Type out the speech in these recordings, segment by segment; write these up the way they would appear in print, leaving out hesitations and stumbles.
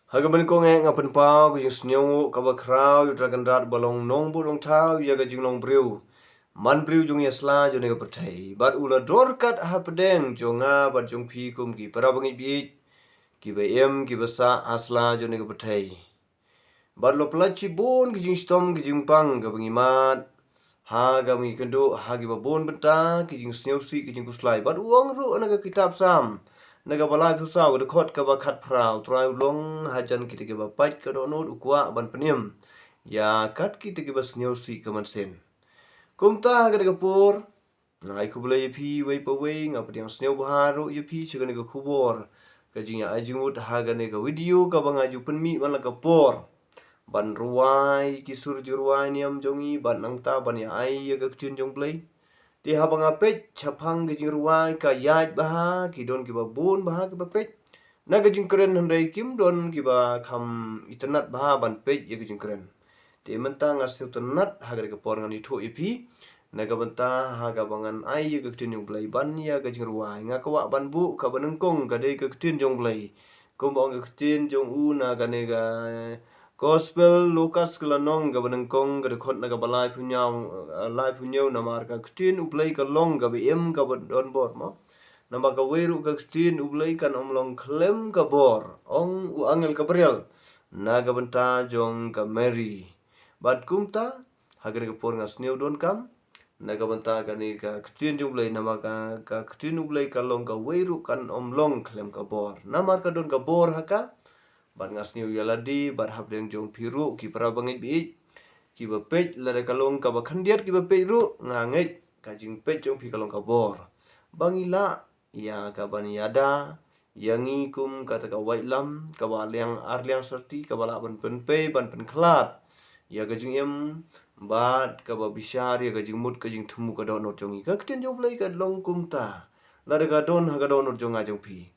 Hagaman ko ngapen pau ko jing snyo ka ba kraw yu dragon rat balong nong bu long tau ya ga jing long briu man briu jung yasla jo ne ga pertai bat ula dorkat ha pedeng jonga bat jung pi kum ki para bangi bi ki ba em ki ba sa asla jo ne ga pertai bat lo plachi bon ki jing stom ki jing pang ga bangi mat ha ga mi kendo ha gi ba bon benta ki jing snyo si ki jing kuslai bat uang ru na ga kitab sam naga balai pusau de khot ka ba khat prau trai long hajan kiti ke ba pat ka do not ukwa ban peniam ya kat kiti ke ba snyo si ka man sen kumta ga de pur nai ku bla pi wei pa wei ngap diang snyo baharu yu pi che ga ne ga kubor ka jing ya ajing ut ha ga ne ga video ka ba ngaju penmi ban la ka por ban ruai ki sur ju ruai niam jongi ban nang ta ban ya ai ya ga tin jong play di habang apet chapang gajing ruai ka yaj baha ki don ki ba bun baha ki ba pet na gajing keren handai kim don ki ba kham internet baha ban pet ye gajing keren ti mentang as internet ha ga por ngani tho ipi na ga banta ha ga bangan ai ye gajing yung blai ban ya gajing ruai nga ka wa ban bu ka baneng kong ka dei ka tin jong blai kum bong ka tin jong u na ga ne ga gospel Lukas kelanong ga benengkong ga dekot na ga balai punyau lai punyau na mar ka ktin uplay ka long ga em ga don bor mo na ba ga weru ga ktin uplay kan long klem ga bor ong u angel ka brial na ga benta jong ka Mary bat kumta hagar ga por nga sneu don kam na ga benta ga ni ka ktin jong uplay na ma ka ktin uplay ka long ga weru kan long klem ka bor na mar ka don ka bor haka bat ngas niu yaladi bat hab deng jong piru ki pra bangit bi ki ba pej la de kalong ka ba khandiat ki ba pej ru ngangai ka jing pej jong pi kalong ka bor bangila ya ka ban yada yangi kum ka ta ka wailam ka ba liang liang serti ka ba la ban pen pe ban pen klat ya ka jing em bat ka ba bishar ya ka jing mut ka jing thumu ka don not jongi ka kten jong play ka long kum ta la de ka don ha ka don not jong a jong pi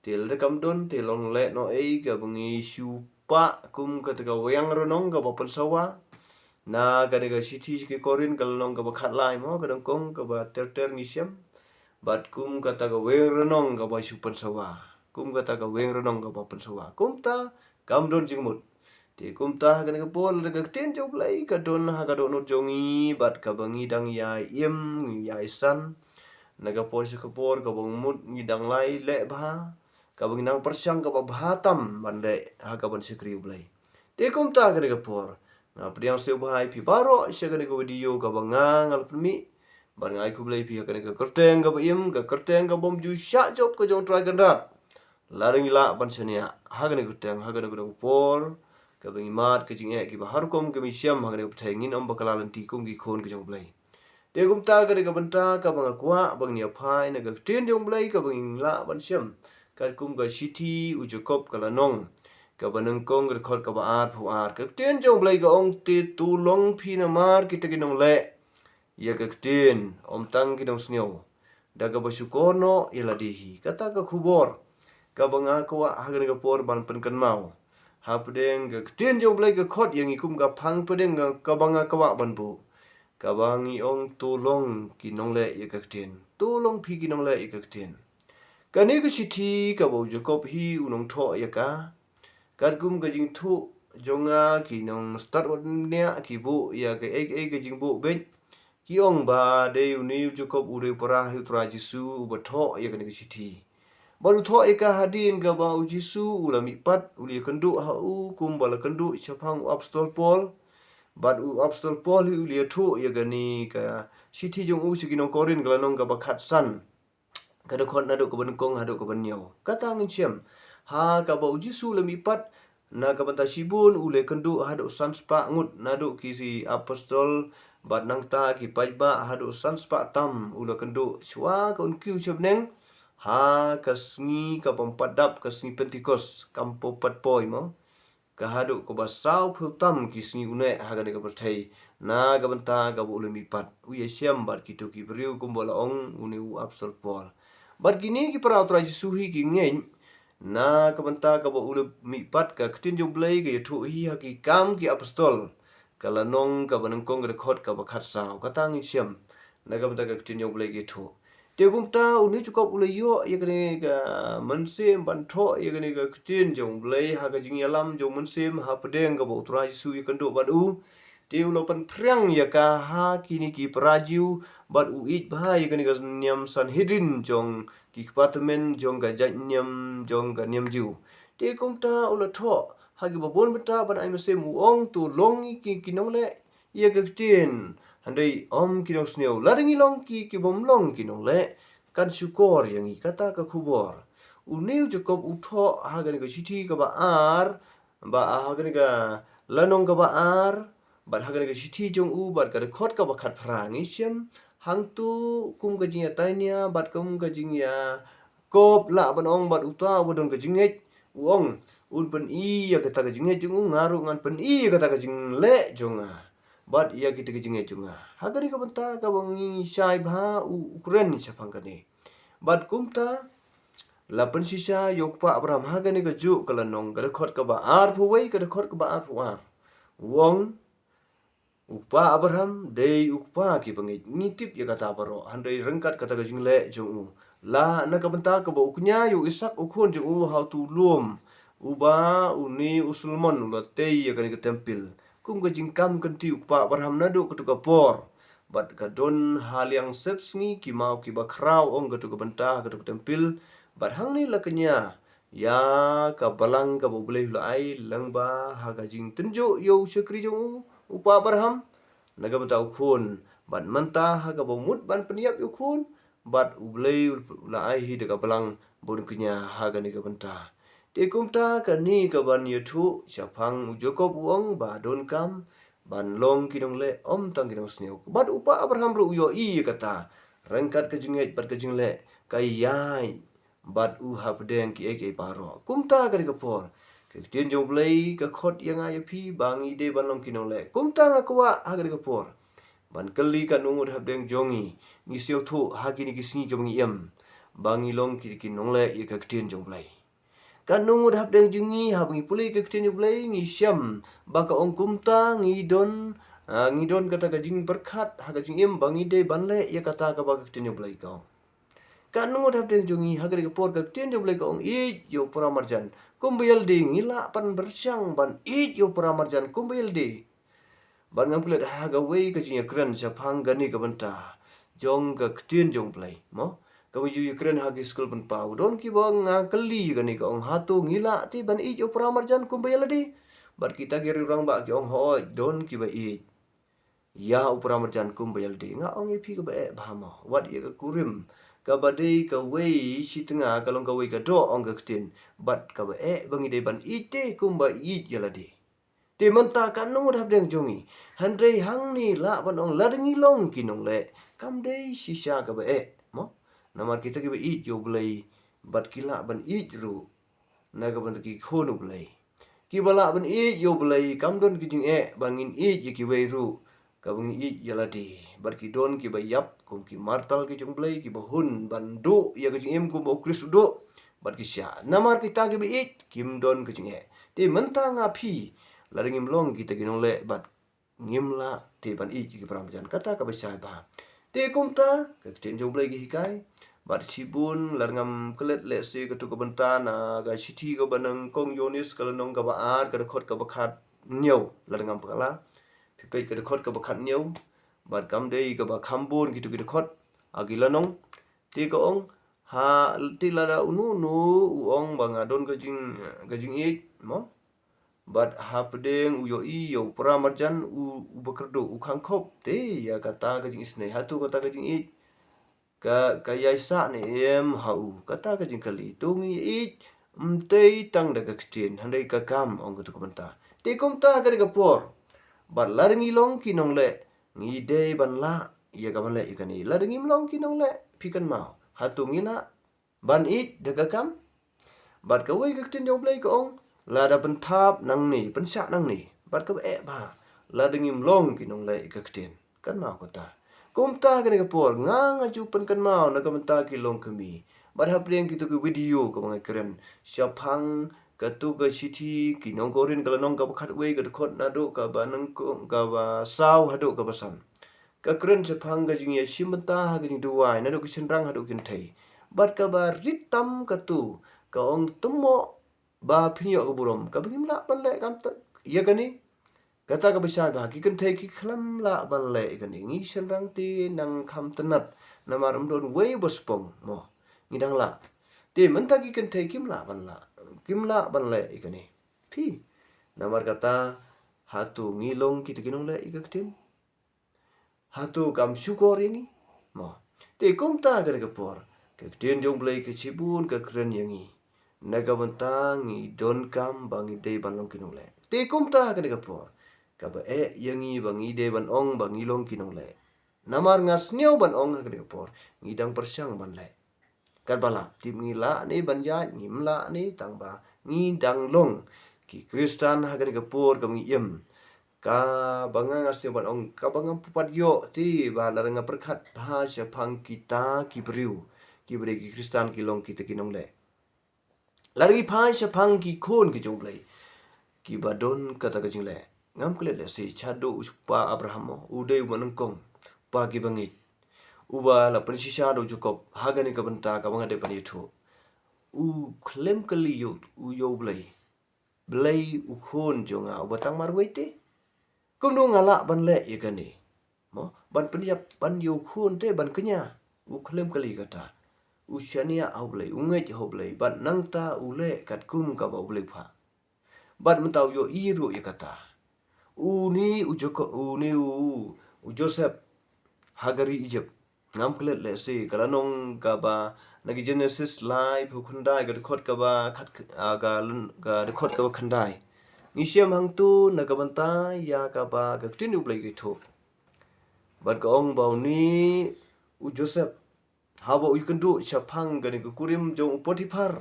til de kam don til long le no e ga bungi shu pa kum ka ta ga yang ro nong ga ba pan sawa na ga ga city ke korin ga long ga ba khat lai mo ga dong kong ga ba ter ni siam bat kum ka ta ga weng ro nong ga ba shu pan sawa kum ka ta ga weng ro nong ga ba pan sawa kum ta kam don jing mut ti kum ta ga ga pol ga ten jo play ka don ha ga don no jongi bat ka bangi dang ya yem ya san naga por se kapor ka bang mut ni dang lai le ba ka bang nang persyang ka ba bahatam bande ha ka ban sekri blai te kum ta ga ga por na priang se bahai pi baro se ga ga video ka bang ngal pmi ban ngai ku blai pi ka ga kerteng ka ba im ka kerteng ka bom ju sha job ka jong try gan rat laring la ban senia ha ga ga teng ha ga ga por ka bang mat ka jing e ki ba har kom ka mi siam ha ga ga thengin om ba kala lan ti kum ki khon ka jong blai te kum ta ga ga banta ka bang kwa bang nia phai na ga tin jong blai ka bang la ban siam ka kum ga city u jacob kala nong ka banang kong ga khot ka ba ar phu ar ka tin jong blai ga ong te tu long phi na mar ki te ki nong le ya ka tin om tang ki nong snyo da ga ba shu kono ila dihi kata ka khubor ka banga kwa ha ga por ban pen kan mau ha pdeng ga tin jong blai ga khot yang ikum ga phang pdeng ga ka banga kwa ban bu kabangi ong tulong kinong le ikaktin tulong phi kinong le ikaktin kani ka sithi ka bo jacob hi unong tho yaka kadgum ga jing thu jonga kinong start on nya ki bu ya ka ek ga jing bu be ki ong ba de uni jacob ure para hi tra jisu ba tho ya ka ni sithi baru tho eka hadin ga ba jisu ulami pat uli kandu ha u kum bala kandu chapang apostol paul bat u apostol paul hu lia thu ya gani ka sithi jong u siginong korin glanong ka bakhat san ka do khon na do ko ban kong ha do ko ban nyaw kata ngin chem ha ka ba jisu le mi pat na ka banta sibun ule kendu ha do san spa ngut na do ki si apostol bat nang ta ki pai ba ha do san spa tam ule kendu chwa ka un kiu chem neng ha ka sngi ka pampadap ka sngi pentikos kampo pat poi mo kahadu ko basau phutam kisni une haga ne ka perthai na ga banta ga bu mi pat u ye siam bar kitu ki briu kum bola ong uni u apsol pol bar gini ki pra tra suhi ki ngeng na ka banta ga bu mi pat ka ktin jong blai ga thu hi ha ki kam ki apostol kala nong ka banang kong ga khot ka ba khat sao ka tang siam na ga banta ka ktin jong blai ki thu Dia kumta uni cukup ule yo ya kene ga mensim bantho ya kene ga ktin jong blai ha ga jing yalam jong mensim ha pedeng ga bo tra Yesu ya kendo badu dia ulopan priang ya ka ha kini ki prajiu bad u it bah ya kene ga nyam Sanhedrin jong ki department jong ga nyam jong ga nyam jiu dia kumta ula tho ha gi babon beta ban ai mesim uong tu longi ki kinong le ya ga ktin handai om kinong sneu laringi long ki bom long kinong le kan syukor yang i kata ka kubor uniu cukup utho hagan ka siti ka ba ar ba hagan ka lanong ka ba ar ba hagan ka siti jong u ba ka khot ka ba khat phrang i siam hang tu kum ka jing ya tainia bat kum ka jing ya kop la ban ong bat uta bodon ka jinget uong un pen i ya kata ka jinget jong ngaru ngan pen i kata ka jing le jong bat iya kita kejinge junga hagari ka banta ka bangi syai bha ukren ni sapang kane bat kumta lapan sisa yokpa Abraham hagani ka ju kala nong ka khot ka ba ar phuwei ka khot ka ba ar phuar wong ukpa Abraham dei ukpa ki bangi nitip ya kata baro handai rengkat kata ka jingle jung la na ka banta ka ba uknya yu isak ukhun jung how to lum uba uni usulmon ula tei ya kani ka tempil kum ka jingkam kan tiu pa Abraham nadu ka tuka por bat ka don hal yang sepsngi ki mau ki bakrau ong ka tuka bentah ka tuka tempil bat hang ni lakanya ya ka balang ka boleh la ai lang ba ha ka jing tenjo yo sekri jong upa Abraham naga benta ukhun bat manta ha ka bomut ban peniap ukhun bat ublei la ai hi de ka balang bon kenya ha ka ni ka bentah Di kumta ka ni ka ban yutu siapang Jacob uang ba don kam ban long kinong le om tang kinong sneu bat upa Abraham ru yo i kata rengkat ka jinget bat ka jingle ka yai bat u hab deng ki eke paro kumta ka ni ka por ka tien jong blai ka khot yang ai pi bangi de ban long kinong le kumta nga kwa ha ka ni ka por ban kali ka nungud hab deng jongi ni siu thu ha ki ni ki sni jong yem bangi long ki kinong le ye ka tien jong blai kan nungud hab deng jungi hab ngi pulai ke ktini pulai ngi syam baka ong kumta ngi don kata ka jing berkat ha ka jing im bangi de banle ya kata ka baka ktini pulai ka kan nungud hab deng jungi ha ka de por ka ktini pulai ka ong i yo pramarjan kumbayal de ngila pan bersyang ban i yo pramarjan kumbayal de ban ngam pulai ha ga wei ka jing kran sapang gani ka banta jong ka ktin jong pulai mo kami ju Ukraine hagi school pun pau don ki bang ngakali gani ka ong hatu ngila ti ban i jo pramarjan kumbayala di bar kita giri orang ba ki ong ho don ki ba i ya pramarjan kumbayal di nga ong ipi ka ba e bahama wat ye ka kurim ka badai ka wei si tengah kalong ka wei ka do ong ka ktin bat ka ba e bangi de ban i te kumba i yala di te menta kan nong dap deng jongi handai hang ni la ban ong ladengi long kinong le kam dei sisa ka ba e mo namar kita ki it yo blai bat kila ban it ru naga ban ki khonu blai ki bala ban it yo blai kam don ki jing bangin it ye ki wei ru ka bang it yala di bat ki don ki ba yap kum ki martal ki jung blai ki ba hun ban do ya ki jing em kum ba kris do bat ki sya namar kita ki it kim don ki jing te menta nga phi la ngim long kita ki nong le bat ngim la te ban it ki pram jan kata ka ba sai ba te kumta ka tin jung blai ki hikai bat sibun larngam kelet le se ke tu ke bentana ga siti ke banang kong yonis kalau nong ka baat ka khot ka bakhat nyau larngam pakala pipe ke khot ka bakhat nyau bat kam dei ka ba khambon gitu gitu khot agila nong ti ka ong ha ti lara unu nu ong banga don ka jing e mo bat ha pedeng u yo i yo pramarjan u bekerdo u khangkhop te ya kata ka jing isne hatu kata ka jing e ka yaisa ni em hau kata ka jingkali tungi it mtei tang da ka ktin handai ka kam ong ka kumta te kumta ka ka por bar laringi long ki nong le ngi dei ban la ya ka ban le ikani laringi long ki nong le pikan mau hatungi na ban it da ka kam bar ka wei ka ktin jong plei ka ong la da ban thap nang ni ban sya nang ni bar ka e ba laringi long ki nong le ka ktin kan mau kata kumta ka ka por nga jupan kan mau na ka menta ki long kami bar ha preng ki tu ki video ka mga kren syapang ka tu ka siti ki nong korin kala nong ka bakhat wei ka khot na do ka ba nang ko ka ba saw hado ka basan ka kren sepang ka jing ya shimta ha ka jing duwai na do kisenrang ha do kin thei bat ka ba ritam ka tu ka ong tumo ba phinyo ka burom ka bingim la ban le kam ta ya kani kata ka besar ba ki kan thei ki khlam la ban le kani ngi senrang ti nang kham tanat na maram don wei bospong mo ngi dang la ti menta ki kan thei kim la ban le kani phi namar kata hatu ngilong kita kinong le ikaktin hatu kam syukur ini mo te kom ta gar kapor ke tin jong blai ke sibun ke kren yangi naga bentangi don kam bangi de ban long kinong le te kom ta gar kapor ka ba yangi bangi de ban ong bangi long kinong le namar ngas nyau ban ong gar kapor ngidang persyang ban le kat bala tim ngila ni banja ngimla ni tangba ngidang long ki kristan hagar kapor kam ngiem ka bangang asli ban ong ka bangang pupat yo ti ba laranga perkhat ha syapang kita ki briu ki bre ki kristan ki long kita kinong le largi pha syapang ki khon ki jong blai ki badon kata ka jing le ngam kle le si chado uspa abraham ude manengkong pa ki bangi uba la persisa do cukup hagani ka benta ka banga de panithu u klem kali yo blai u khon jonga u batang marwete kung no ngala ban le ikani mo ban peniap ban yo khun te ban kenya u klem kali kata u shania au blai u ngai ho blai ban nangta u le kat kum ka ba blai pha ban mentau yo iru ya kata u ni u joko u ni u Joseph hagari Egypt ngam klet le si kalanong ka ba nagi Genesis live hu khandai ga khot ka ba khat ga khot ka ba khandai ngisiam hang tu nakabanta ya ka ba ka tinu blai ki tho bat ka ong bau ni u Joseph haba u kendu syapang ga ni kurim jong Potifar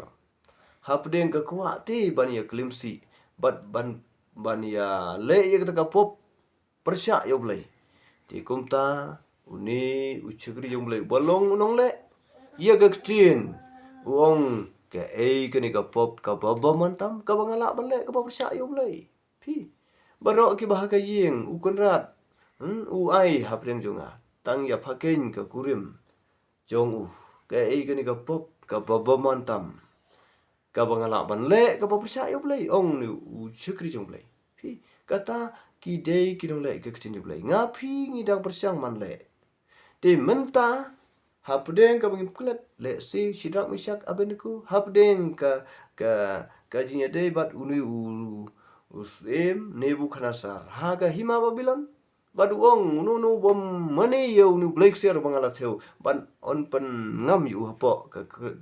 hapdeng ka kwa ti ban ya klimsi ban ya le ya ka pop persya yo blai ti kumta uni u chigri jong blai balong unong le ya ga tin uong ke kani ka pop ka baba mantam ka bangala ban le ka persya yo blai phi barok ki bahaka ying u konrat u ai hapdeng jonga tang ya phaken ka kurim jong u ke kani ka pop ka baba mantam ka bangala ban le ka persya yo blai ong ni u chigri jong blai phi kata ki dei ki dong le ka ktin jo blai ngapi ngidang persyang man le te menta hapdeng ka bangim klet le si Sidrak Misyak Abednego hapdeng ka jinya dei bat uni usem Nebukadnezar haga hima Babylon badu ong nu bom mane yo nu black share bangala theu ban on pen ngam yu hapo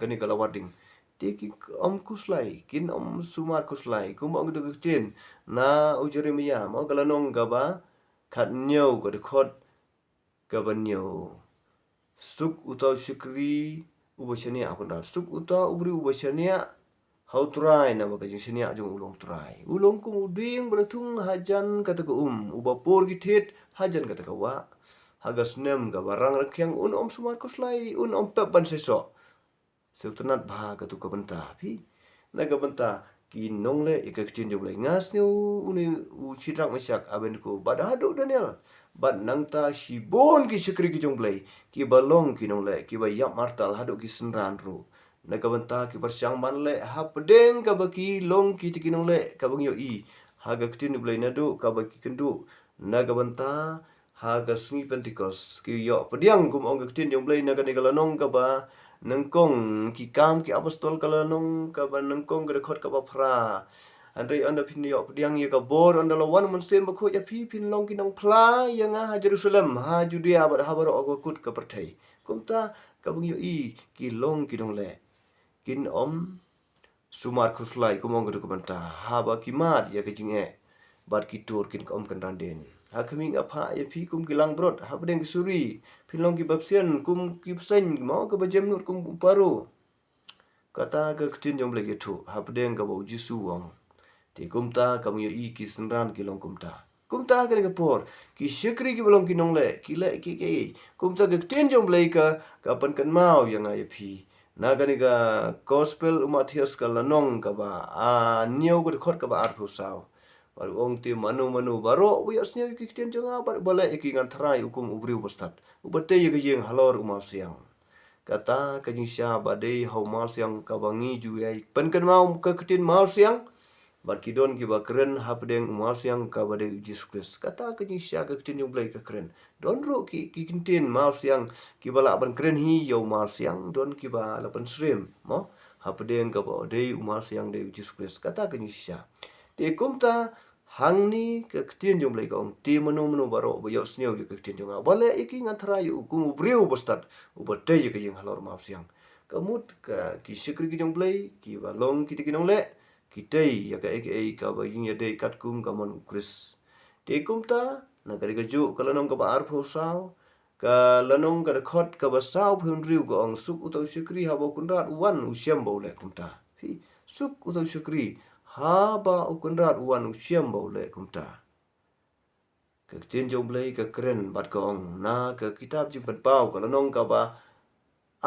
kani kala wading tiki om kuslai kin om sumar kuslai kum ong de chen na u Jeremia mo kala nong gaba khat nyau ga de khot gaba nyau suk utau syukri ubashania akunda suk utau ubri ubashania hau turai na baka jing senia jong ulong turai ulong kum uding beratung hajan kata ko ubapur githet hajan kata ka wa hagas nem ga barang rakyang un om sumar kuslai un om pep ban seso seutenat bha ka tu ka benta phi na ka benta ki nong le ikak chin jong le ngas ni uni u Sidrak Misyak Abednego bad hadu Daniel bad nangta shibon ki syukri ki jong le ki balong ki nong le ki ba yap martal hadu ki senran ru na ka benta ki persyang man le hapdeng ka ba ki long ki ti ki nong le ka bang yo i haga ktin blai na du ka ba ki kendu na ka benta haga sngi Pentecost ki yo pediang kum ong ktin jong blai na ka ni kala nong ka ba nengkong ki kam ki apostol kala nong ka ba nengkong ka khot ka ba phra andai anda phin yo pediang ye ka bor anda lawan mun sem ba kho ya phi phin long ki nong phla ya nga ha Jerusalem ha Judea ba ha baro ko kut ka perthai kumta ka bang yo i ki long ki dong le kin om sumar khuslai kumong ka dokumenta ha ba ki mat ya ka jinge bat ki tur kin ka om kan randen ha kaming apa ya phi kum kilang brot ha bedeng suri pilong ki babsian kum ki psen mau ka bajem nur kum paru kata ka ktin jom lagi thu ha bedeng ka bau jisu wang ti kumta kam yo i ki senran ki long kumta ka ka por ki syukri ki belong ki nong le ki kumta ka ktin jom lagi ka pan kan mau yang ya phi na ka gospel Matthias ka lanong ka ba nyau ka khot ka ba ar sao baru ong ti manu baro bu yasnya kiktian jonga bar bala iki ngan trai hukum ubriu bestat ubate ye gejeng halor umal siang kata kajing sya badai hau mal siang kabangi ju ai penken mau ke ketin mal siang bar kidon ki ba keren hapdeng umal siang ka badai Jesus Christ kata kajing sya ke ketin jong blai ke keren don ro ki kintin mal siang ki bala ban keren hi yo mal siang don ki ba lapan srim mo hapdeng ka ba dei umal siang dei Jesus Christ kata kajing sya ti kumta hang ni ke ketin jong blai kong ti menu baro bo yo sneu ke ketin jong bale iki ngan thrayu kum briu bostat ubate ye ke jeng halor mau siang kamut ka ki sikri ki jong blai ki balong ki ti kinong le ki tei ya ka ka ba yin ya dei kat kum ka mon kris ti kumta na ka ga ju ka lanong ka ba ar pho sao ka lanong ka khot ka ba sao phun riu ko ong suk utau sikri ha bo kunrat wan usiam bo le kumta hi suk utau sikri haba ukundrat wan usiam bau le kumta ke tin jong blai ke keren bat ko ong na ke kitab jing pat pau kalau nong ka ba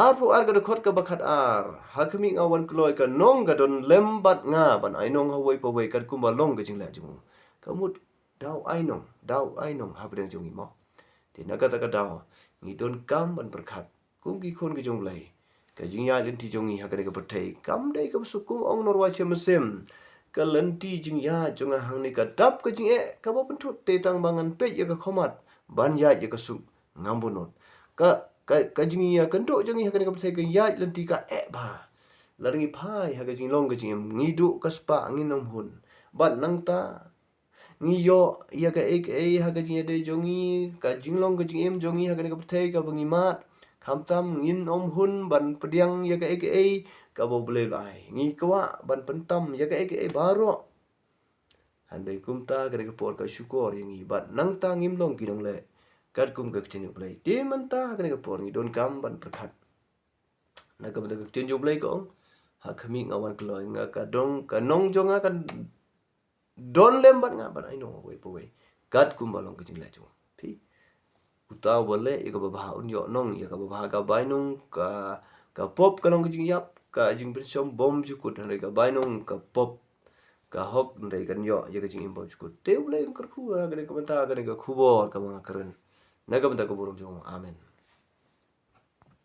apu ar ga khot ka bakat ar hakmi awan kloi ka nong ga don lembat nga ban ai nong hawai pa wai kat kumba long ga jing la jung kamut dau ai nong habdeng jong imo ti na kata ka dau ni don kam ban berkat kum ki khon ge jong blai ka jing ya den ti jong i ha ga ga pertai kam dai ka sukum ong norwa chem ka lenti jing ya jong hang ni ka dap ka jing ka ba pentut te tang bangan pe ya ka khomat ban ya ka su ngambunot ka jing ya kan do jing ha ka ka ya lenti ka ba laringi phai ha ka jing long ka jing ngidu ka spa nginom hun ban nang ta ngi yo ya ka ha ka jing de jongi ka jing long ka jing jongi ha ka ka bangi mat kham tam ngin hun ban pediang ya ka ka bo boleh lai ngi kwa ban pentam ya ka baro handai kumta ka ka por ka syukur yang ibat nang ta ngim long ki dong le kat kum ka tin blai ti manta ka ka por ngi don kam ban perkat na ka ka tin jo blai ko ha khami ngawan kloi nga ka dong ka nong jonga kan don lembat nga ban ai no we po we kat kum balong ka tin la jo ti utau boleh ya ka ba un yo nong ya ka ba ka bai nong ka pop ka nong jing yap ka jing bersom bom jukut hari ka bai nong ka pop ka hok ndai kan yo ya ka jing bom jukut te ulai kan ku ka ka menta ka ka khubor ka mga keren na ka menta ka burum jong amen